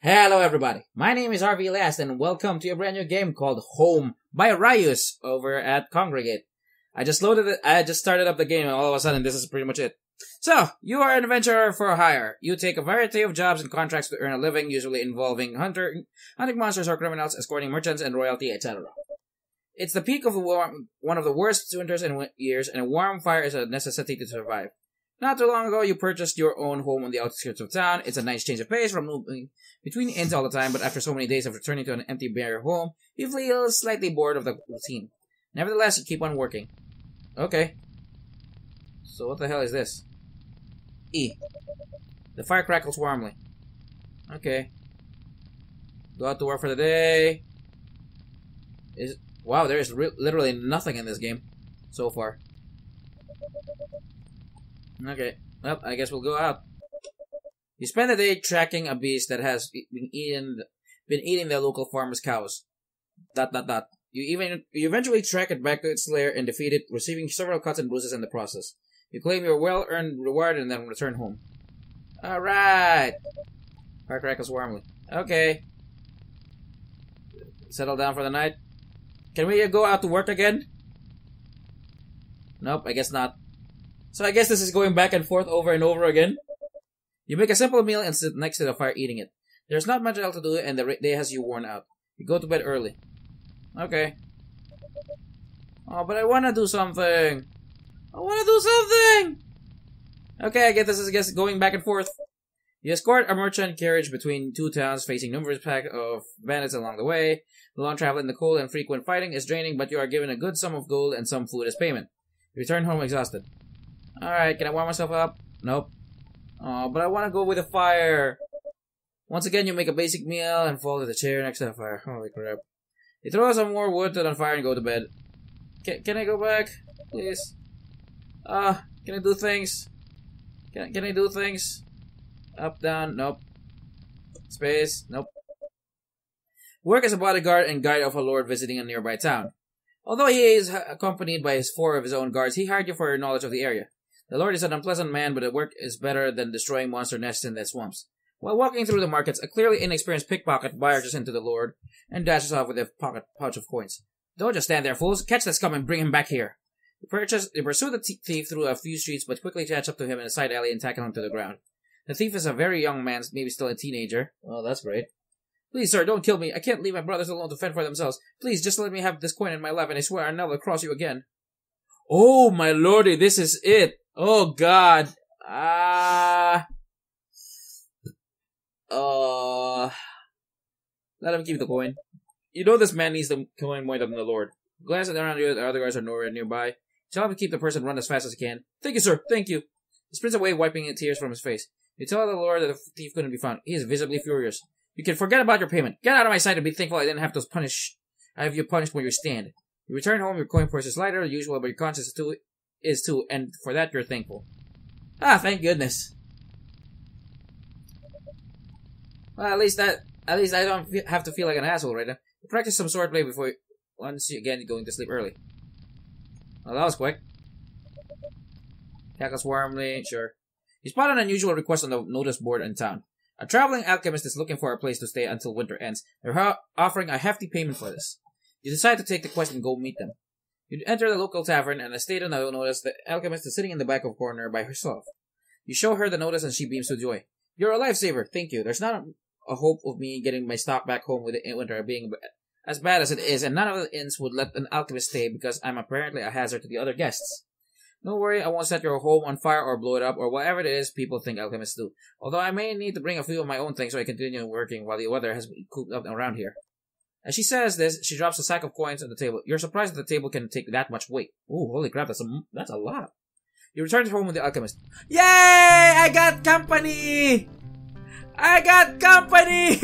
Hello everybody, my name is RV Last and welcome to a brand new game called Home by Ryus over at Congregate. I just started up the game and all of a sudden this is pretty much it. So, you are an adventurer for hire. You take a variety of jobs and contracts to earn a living, usually involving hunting monsters or criminals, escorting merchants and royalty, etc. It's the peak of one of the worst winters in years, and a warm fire is a necessity to survive. Not too long ago, you purchased your own home on the outskirts of town. It's a nice change of pace from moving between inns all the time, but after so many days of returning to an empty, bare home, you feel slightly bored of the routine. Nevertheless, you keep on working. Okay. So what the hell is this? E. The fire crackles warmly. Okay. Go out to work for the day. Wow, there is literally nothing in this game so far. Okay, well, I guess we'll go out. You spend the day tracking a beast that has been eating the local farmer's cows. ... You eventually track it back to its lair and defeat it, receiving several cuts and bruises in the process. You claim your well-earned reward and then return home. Alright! Fire crackles warmly. Okay. Settle down for the night. Can we go out to work again? Nope, I guess not. So I guess this is going back and forth over and over again. You make a simple meal and sit next to the fire eating it. There's not much else to do and the day has you worn out. You go to bed early. Okay. Oh, but I wanna do something. Okay, I guess this is going back and forth. You escort a merchant carriage between two towns, facing numerous pack of bandits along the way. The long travel in the cold and frequent fighting is draining, but you are given a good sum of gold and some food as payment. You return home exhausted. Alright, can I warm myself up? Nope. Oh, but I want to go with the fire. Once again, you make a basic meal and fall to the chair next to the fire. Holy crap. You throw some more wood to the fire and go to bed. Can I go back? Please? Can I do things? Can I do things? Up, down, nope. Space, nope. Work as a bodyguard and guide of a lord visiting a nearby town. Although he is accompanied by four of his own guards, he hired you for your knowledge of the area. The lord is an unpleasant man, but the work is better than destroying monster nests in the swamps. While walking through the markets, a clearly inexperienced pickpocket barges into the lord and dashes off with a pouch of coins. Don't just stand there, fools. Catch that scum and bring him back here. You pursue the thief through a few streets, but quickly catch up to him in a side alley and tackle him to the ground. The thief is a very young man, maybe still a teenager. Well, that's great. Please, sir, don't kill me. I can't leave my brothers alone to fend for themselves. Please, just let me have this coin in my lap, and I swear I'll never cross you again. Oh, my lordy, this is it. Oh, God. Let him keep the coin. You know this man needs the coin more than the lord. Glancing around you, the other guards are nowhere nearby. Tell him to keep the person run as fast as he can. Thank you, sir. Thank you. He sprints away, wiping tears from his face. You tell the lord that the thief couldn't be found. He is visibly furious. You can forget about your payment. Get out of my sight and be thankful I didn't have you punished where you stand. You return home, your coin purse is lighter than usual, but your conscience is too, and for that you're thankful. Ah, thank goodness. Well, at least I don't have to feel like an asshole right now. You practice some swordplay before once you again going to sleep early. Well, that was quick. Cackles warmly, sure. You spot an unusual request on the notice board in town. A traveling alchemist is looking for a place to stay until winter ends. They're offering a hefty payment for this. You decide to take the quest and go meet them. You enter the local tavern and, as stated on the notice, the alchemist is sitting in the back of a corner by herself. You show her the notice and she beams with joy. You're a lifesaver, thank you. There's not a hope of me getting my stock back home with the winter being as bad as it is, and none of the inns would let an alchemist stay because I'm apparently a hazard to the other guests. Don't worry, I won't set your home on fire or blow it up or whatever it is people think alchemists do. Although I may need to bring a few of my own things so I continue working while the weather has been cooped up around here. As she says this, she drops a sack of coins on the table. You're surprised that the table can take that much weight. Ooh, holy crap, that's a lot. You return home with the alchemist. Yay! I got company!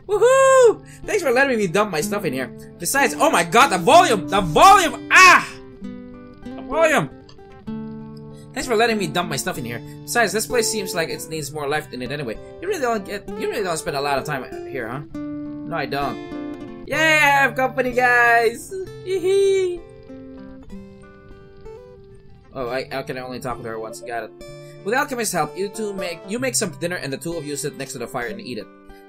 Woohoo! Thanks for letting me dump my stuff in here. Besides, oh my god, the volume! Ah! Volume! Thanks for letting me dump my stuff in here. Besides, this place seems like it needs more life in it anyway. You really don't spend a lot of time here, huh? No, I don't. Yay, I have company, guys! Hee. Oh, I can only talk with her once. Got it. With the alchemist's help, you make some dinner and the two of you sit next to the fire and eat it.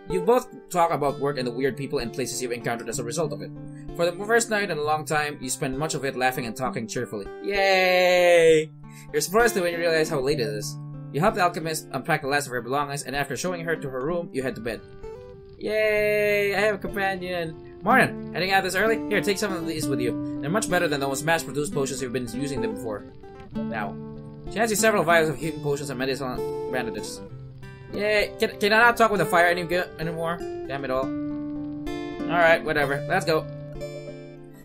You both talk about work and the weird people and places you've encountered as a result of it. For the first night in a long time, you spend much of it laughing and talking cheerfully. Yay! You're surprised when you realize how late it is. You help the alchemist unpack the last of her belongings, and after showing her to her room, you head to bed. Yay! I have a companion! Morning! Heading out this early? Here, take some of these with you. They're much better than those mass-produced potions you've been using them before. Now. She hands you several vials of healing potions and medicinal bandages. Yay! Can I not talk with the fire anymore? Damn it all. Alright, whatever. Let's go.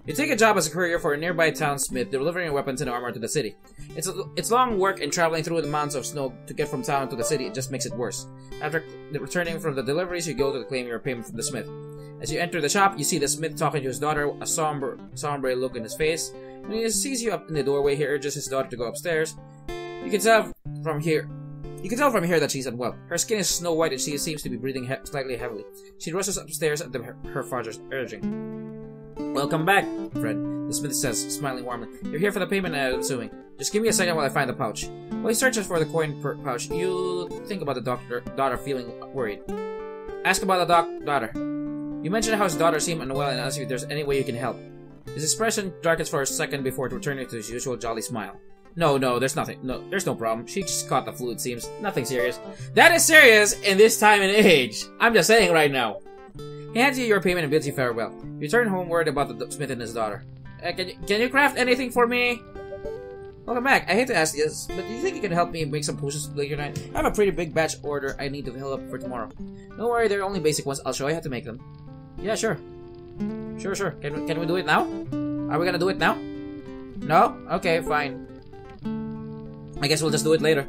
You take a job as a courier for a nearby town smith, delivering weapons and armor to the city. It's long work and traveling through the mountains of snow to get from town to the city. It just makes it worse. After returning from the deliveries, you go to claim your payment from the smith. As you enter the shop, you see the smith talking to his daughter, a somber look in his face. When he sees you up in the doorway, he urges his daughter to go upstairs. You can tell from here that she's unwell. Her skin is snow white and she seems to be breathing slightly heavily. She rushes upstairs at her father's urging. Welcome back, friend, the smith says, smiling warmly. You're here for the payment, I'm assuming. Just give me a second while I find the pouch. While he searches for the coin pouch, you think about the daughter feeling worried. Ask about the daughter. You mention how his daughter seemed unwell and ask if there's any way you can help. His expression darkens for a second before returning to his usual jolly smile. No, there's nothing. No, there's no problem. She just caught the flu, it seems. Nothing serious. That is serious in this time and age. I'm just saying right now. He hands you your payment and bids you farewell. You return home worried about the smith and his daughter. Can you craft anything for me? Welcome back. I hate to ask this, but do you think you can help me make some potions later tonight? I have a pretty big batch order I need to fill up for tomorrow. Don't worry, they're only basic ones. I'll show you how to make them. Yeah, sure. Sure. Can we do it now? Are we gonna do it now? No? Okay, fine. I guess we'll just do it later.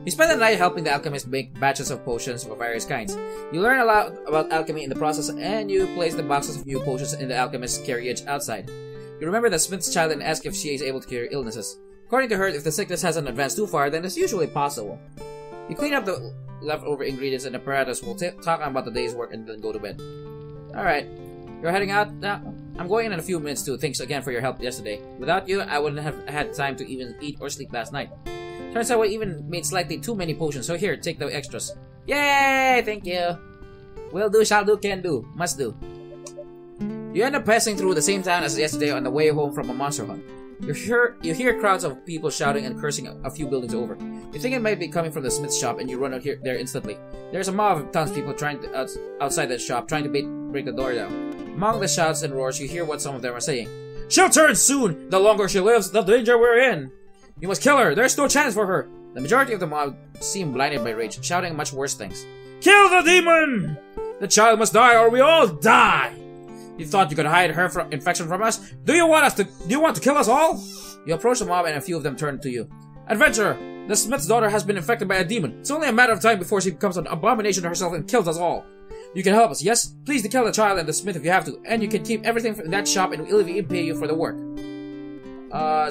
You spend the night helping the alchemist make batches of potions of various kinds. You learn a lot about alchemy in the process, and you place the boxes of new potions in the alchemist's carriage outside. You remember the smith's child and ask if she is able to cure illnesses. According to her, if the sickness hasn't advanced too far, then it's usually possible. You clean up the leftover ingredients and apparatus while talking about the day's work and then go to bed. Alright, you're heading out now? I'm going in a few minutes too. Thanks again for your help yesterday. Without you, I wouldn't have had time to even eat or sleep last night. Turns out I even made slightly too many potions, so here, take the extras. Yay! Thank you! Will do, shall do, can do. Must do. You end up passing through the same town as yesterday on the way home from a monster hunt. You hear crowds of people shouting and cursing a few buildings over. You think it might be coming from the smith's shop and you run out there instantly. There's a mob of townspeople outside the shop trying to break the door down. Among the shouts and roars, you hear what some of them are saying. She'll turn soon! The longer she lives, the danger we're in! You must kill her! There's no chance for her! The majority of the mob seem blinded by rage, shouting much worse things. Kill the demon! The child must die or we all die! You thought you could hide her infection from us? Do you want to kill us all? You approach the mob and a few of them turn to you. Adventurer! The smith's daughter has been infected by a demon. It's only a matter of time before she becomes an abomination to herself and kills us all. You can help us, yes? Please to kill the child and the smith if you have to, and you can keep everything from that shop and we'll even pay you for the work.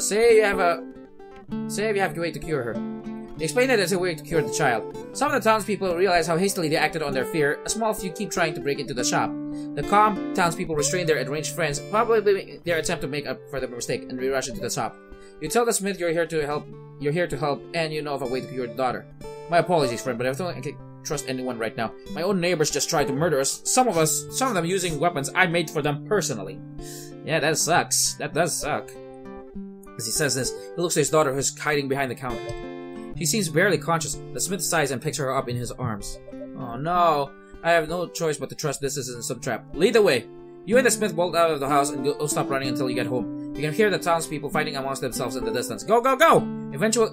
Say you have to wait to cure her. They explain that there's a way to cure the child. Some of the townspeople realize how hastily they acted on their fear. A small few keep trying to break into the shop. The calm townspeople restrain their enraged friends, probably their attempt to make up for the mistake, and rush into the shop. You tell the smith you're here to help, and you know of a way to cure the daughter. My apologies, friend, but I don't trust anyone right now. My own neighbors just tried to murder us. Some of them using weapons I made for them personally. Yeah, that sucks. That does suck. As he says this, he looks at his daughter who's hiding behind the counter. She seems barely conscious. The smith sighs and picks her up in his arms. Oh no, I have no choice but to trust this isn't some trap. Lead the way! You and the smith bolt out of the house and go stop running until you get home. You can hear the townspeople fighting amongst themselves in the distance. Go, go, go! Eventually,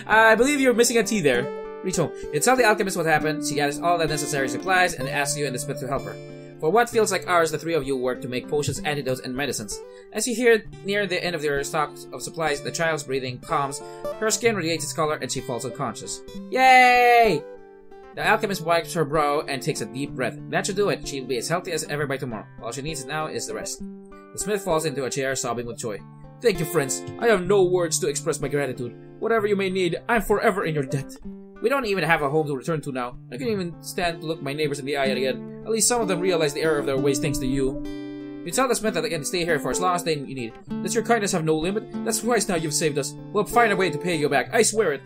I believe you're missing a T there. Reach home. You tell the alchemist what happened. She gathers all the necessary supplies and asks you and the smith to help her. For what feels like hours, the three of you work to make potions, antidotes, and medicines. As you hear near the end of your stock of supplies, the child's breathing calms, her skin radiates its color, and she falls unconscious. Yay! The alchemist wipes her brow and takes a deep breath. That should do it. She'll be as healthy as ever by tomorrow. All she needs now is the rest. The smith falls into a chair, sobbing with joy. Thank you, friends. I have no words to express my gratitude. Whatever you may need, I'm forever in your debt. We don't even have a home to return to now. I can't even stand to look my neighbors in the eye again. At least some of them realize the error of their ways thanks to you. You tell the smith that they can stay here for as long as you need. Does your kindness have no limit? That's twice now you've saved us. We'll find a way to pay you back. I swear it.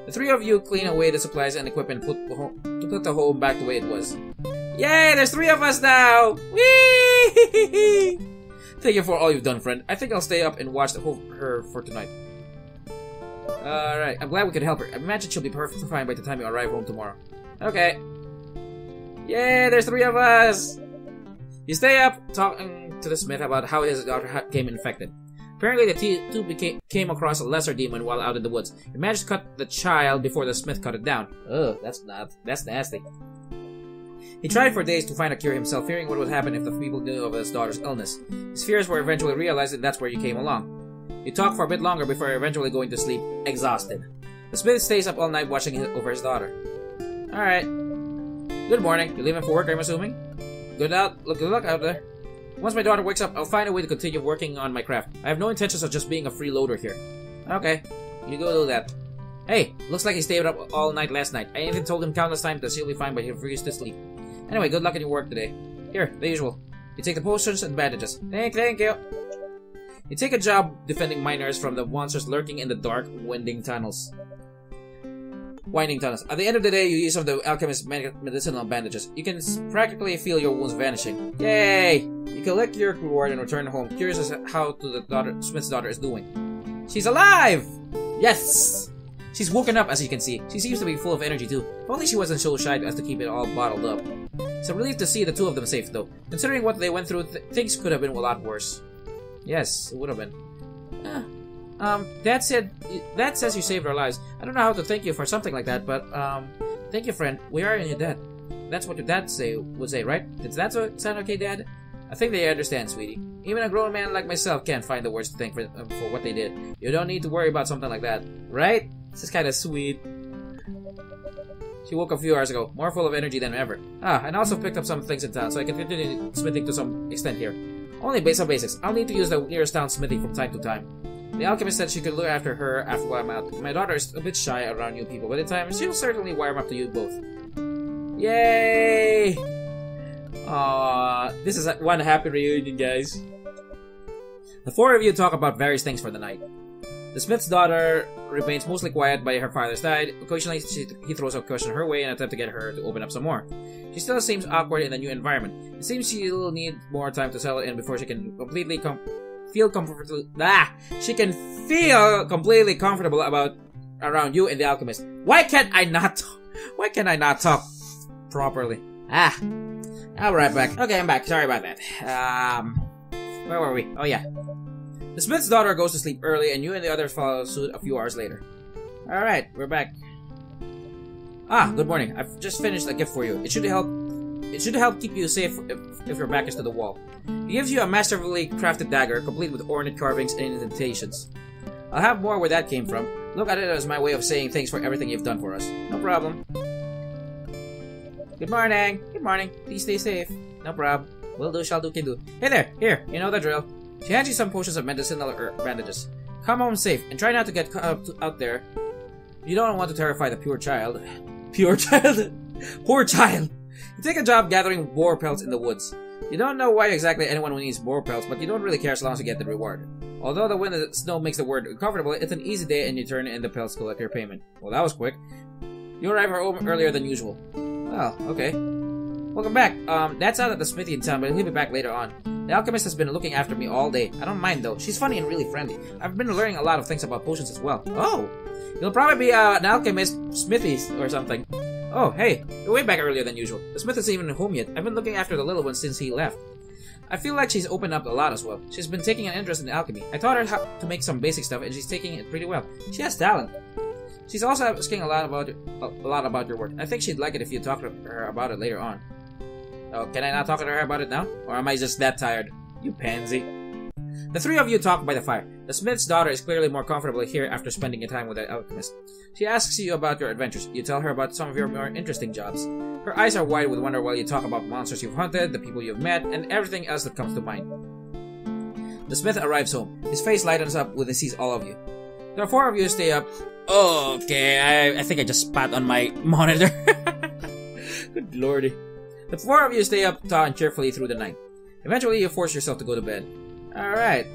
The three of you clean away the supplies and equipment to put the home back the way it was. Yay! There's 3 of us now! Whee! Thank you for all you've done, friend. I think I'll stay up and watch her for tonight. Alright, I'm glad we could help her. I imagine she'll be perfectly fine by the time you arrive home tomorrow. Okay. Yay! There's 3 of us! You stay up talking to the smith about how his daughter came infected. Apparently, the two came across a lesser demon while out in the woods. He managed to cut the child before the smith cut it down. Ugh, that's nasty. He tried for days to find a cure himself, fearing what would happen if the people knew of his daughter's illness. His fears were eventually realized, and that's where you came along. You talked for a bit longer before eventually going to sleep, exhausted. The smith stays up all night watching over his daughter. Alright. Good morning. You're leaving for work, I'm assuming? Good luck out there. Once my daughter wakes up, I'll find a way to continue working on my craft. I have no intentions of just being a freeloader here. Okay, you go do that. Hey, looks like he stayed up all night last night. I even told him countless times that she'll be fine, but he refused to sleep. Anyway, good luck in your work today. Here, the usual. You take the potions and bandages. Thank you. You take a job defending miners from the monsters lurking in the dark, winding tunnels. At the end of the day, you use some of the alchemist's medicinal bandages. You can practically feel your wounds vanishing. Yay! You collect your reward and return home, curious as how the smith's daughter is doing. She's alive! Yes! She's woken up, as you can see. She seems to be full of energy too. If only she wasn't so shy as to keep it all bottled up. It's a relief to see the 2 of them safe, though. Considering what they went through, things could have been a lot worse. Yes, it would have been. That says you saved our lives. I don't know how to thank you for something like that, but, thank you, friend. We are in your debt. That's what your dad would say, right? Does that sound okay, Dad? I think they understand, sweetie. Even a grown man like myself can't find the words to thank for what they did. You don't need to worry about something like that, right? This is kind of sweet. She woke up a few hours ago, more full of energy than ever. And also picked up some things in town, so I can continue smithing to some extent here. Only some basics. I'll need to use the nearest town smithy from time to time. The alchemist said she could look after her after while I'm out. My daughter is a bit shy around new people, but in time, she'll certainly wire up to you both. Yay! This is one happy reunion, guys. The 4 of you talk about various things for the night. The smith's daughter remains mostly quiet by her father's side. Occasionally, he throws a question her way in an attempt to get her to open up some more. She still seems awkward in the new environment. It seems she'll need more time to settle in before she can completely feel comfortable. She can feel completely comfortable around you and the alchemist. Why can't I not talk properly? I'll be right back. Okay, I'm back. Sorry about that. Where were we? Oh yeah. The smith's daughter goes to sleep early, and you and the others follow suit a few hours later. Alright, we're back. Good morning. I've just finished a gift for you. It should help keep you safe if your back is to the wall. He gives you a masterfully crafted dagger, complete with ornate carvings and indentations. I'll have more where that came from. Look at it as my way of saying thanks for everything you've done for us. No problem. Good morning. Good morning. Please stay safe. No problem. Will do, shall do, can do. Hey there. Here. You know the drill. She hands you some potions of medicinal bandages. Come home safe, and try not to get out there. You don't want to terrify the pure child. Pure child? Poor child! You take a job gathering boar pelts in the woods. You don't know why exactly anyone needs boar pelts, but you don't really care as long as you get the reward. Although the wind and the snow makes the work uncomfortable, it's an easy day and you turn in the pelts to collect your payment. Well, that was quick. You arrive home earlier than usual. Well, okay. Welcome back. Dad's out at the smithy in town, but he'll be back later on. The alchemist has been looking after me all day. I don't mind though. She's funny and really friendly. I've been learning a lot of things about potions as well. Oh! You'll probably be an alchemist smithy or something. Oh, hey. You're way back earlier than usual. The smith isn't even home yet. I've been looking after the little one since he left. I feel like she's opened up a lot as well. She's been taking an interest in alchemy. I taught her how to make some basic stuff and she's taking it pretty well. She has talent. She's also asking a lot about your work. I think she'd like it if you talk to her about it later on. Oh, can I not talk to her about it now? Or am I just that tired? You pansy. The 3 of you talk by the fire. The smith's daughter is clearly more comfortable here after spending your time with the alchemist. She asks you about your adventures. You tell her about some of your more interesting jobs. Her eyes are wide with wonder while you talk about monsters you've hunted, the people you've met, and everything else that comes to mind. The smith arrives home. His face lightens up when he sees all of you. There are 4 of you stay up. Okay, I think I just spat on my monitor. Good lordy. The 4 of you stay up talking cheerfully through the night. Eventually, you force yourself to go to bed. Alright.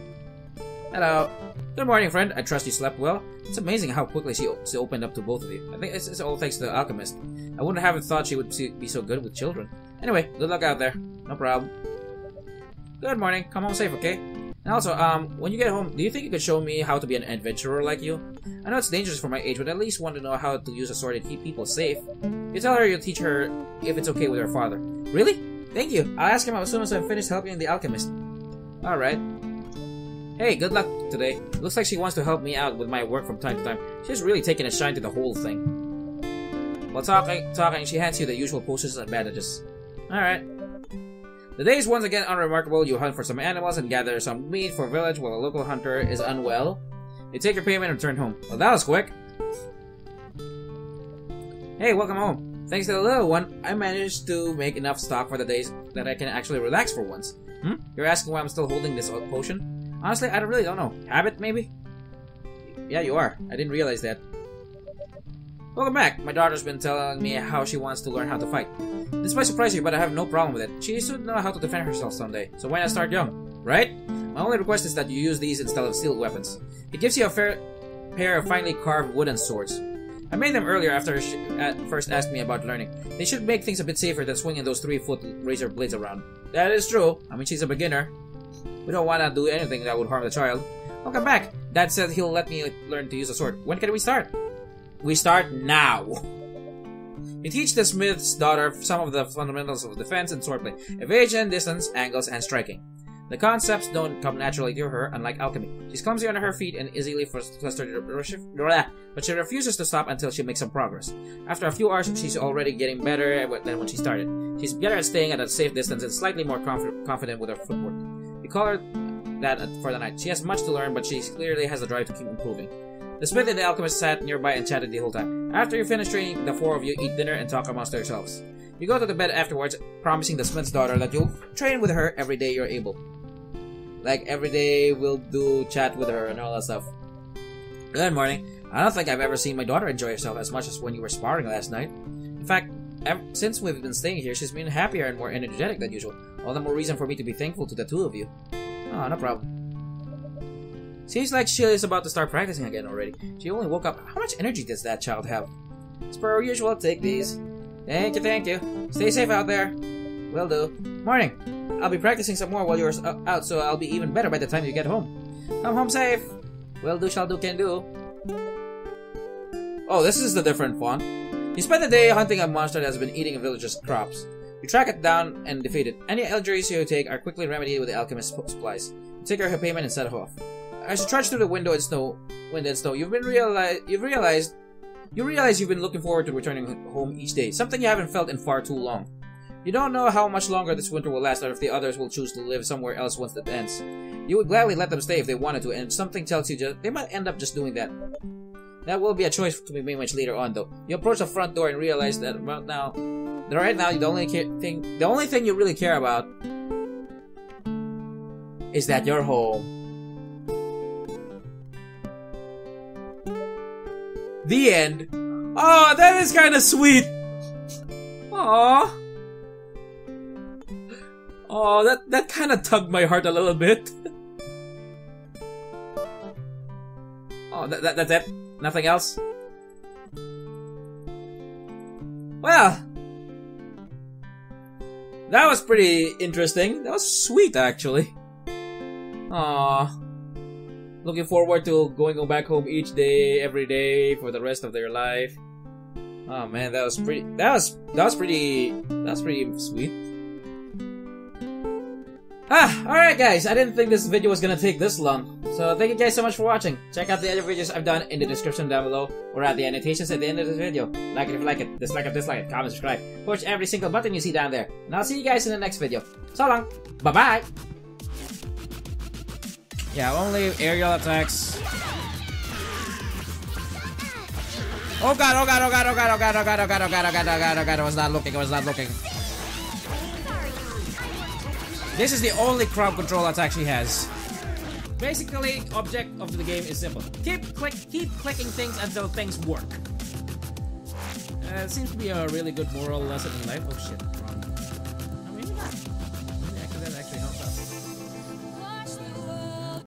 Hello. Good morning, friend. I trust you slept well. It's amazing how quickly she opened up to both of you. I think it's all thanks to the alchemist. I wouldn't have thought she would be so good with children. Anyway, good luck out there. No problem. Good morning. Come home safe, okay? And also, when you get home, do you think you could show me how to be an adventurer like you? I know it's dangerous for my age, but at least want to know how to use a sword and keep people safe. You tell her you'll teach her if it's okay with her father. Really? Thank you. I'll ask him as soon as I'm finished helping the alchemist. Alright. Hey, good luck today. Looks like she wants to help me out with my work from time to time. She's really taken a shine to the whole thing. While talking, she hands you the usual potions and bandages. Alright. The day is once again unremarkable. You hunt for some animals and gather some meat for a village while a local hunter is unwell. You take your payment and return home. Well, that was quick. Hey, welcome home. Thanks to the little one, I managed to make enough stock for the days that I can actually relax for once. You're asking why I'm still holding this potion? Honestly, I really don't know. Habit, maybe? Yeah, you are. I didn't realize that. Welcome back. My daughter's been telling me how she wants to learn how to fight. This might surprise you, but I have no problem with it. She should know how to defend herself someday, so why not start young, right? My only request is that you use these instead of steel weapons. It gives you a fair pair of finely carved wooden swords. I made them earlier after she first asked me about learning. They should make things a bit safer than swinging those 3-foot razor blades around. That is true. I mean, she's a beginner. We don't want to do anything that would harm the child. Welcome back. Dad said he'll let me learn to use a sword. When can we start? We start now. You teach the smith's daughter some of the fundamentals of defense and swordplay. Evasion, distance, angles, and striking. The concepts don't come naturally to her, unlike alchemy. She's clumsy on her feet and easily frustrated, but she refuses to stop until she makes some progress. After a few hours, she's already getting better than when she started. She's better at staying at a safe distance and slightly more confident with her footwork. You call her that for the night. She has much to learn, but she clearly has the drive to keep improving. The smith and the alchemist sat nearby and chatted the whole time. After you finish training, the four of you eat dinner and talk amongst yourselves. You go to the bed afterwards, promising the smith's daughter that you'll train with her every day you're able. Like, every day we'll do chat with her and all that stuff. Good morning. I don't think I've ever seen my daughter enjoy herself as much as when you were sparring last night. In fact, since we've been staying here, she's been happier and more energetic than usual. All the more reason for me to be thankful to the two of you. Oh, no problem. Seems like she is about to start practicing again already. She only woke up. How much energy does that child have? As per usual, take these. Thank you, thank you. Stay safe out there. Will do. Morning. I'll be practicing some more while you're out, so I'll be even better by the time you get home. Come home safe. Will do, shall do, can do. Oh, this is the different font. You spend the day hunting a monster that has been eating a village's crops. You track it down and defeat it. Any injuries you take are quickly remedied with the alchemist's supplies. You take her payment and set her off. As you trudge through the wind and snow, you realize you've been looking forward to returning home each day. Something you haven't felt in far too long. You don't know how much longer this winter will last, or if the others will choose to live somewhere else once it ends. You would gladly let them stay if they wanted to, and something tells you they might end up just doing that. That will be a choice to be made much later on, though. You approach the front door and realize that right now, the only thing you really care about is that you're home. The end. Oh, that is kind of sweet. Aww. Oh, that kind of tugged my heart a little bit. Oh, that's it? Nothing else? Well, that was pretty interesting. That was sweet, actually. Aww. Looking forward to going back home each day, every day, for the rest of their life. Oh man, that was pretty sweet. Alright guys, I didn't think this video was gonna take this long. So thank you guys so much for watching. Check out the other videos I've done in the description down below, or at the annotations at the end of this video. Like it if you like it, dislike it, comment, subscribe. Push every single button you see down there. And I'll see you guys in the next video. So long, bye bye! Yeah, only aerial attacks. Oh god, oh god, oh god, oh god, oh god, oh god, oh god, oh god, oh god, oh god, oh god, I was not looking. This is the only crowd control attack she has. Basically, object of the game is simple. Keep clicking things until things work. It seems to be a really good moral lesson in life. Oh shit.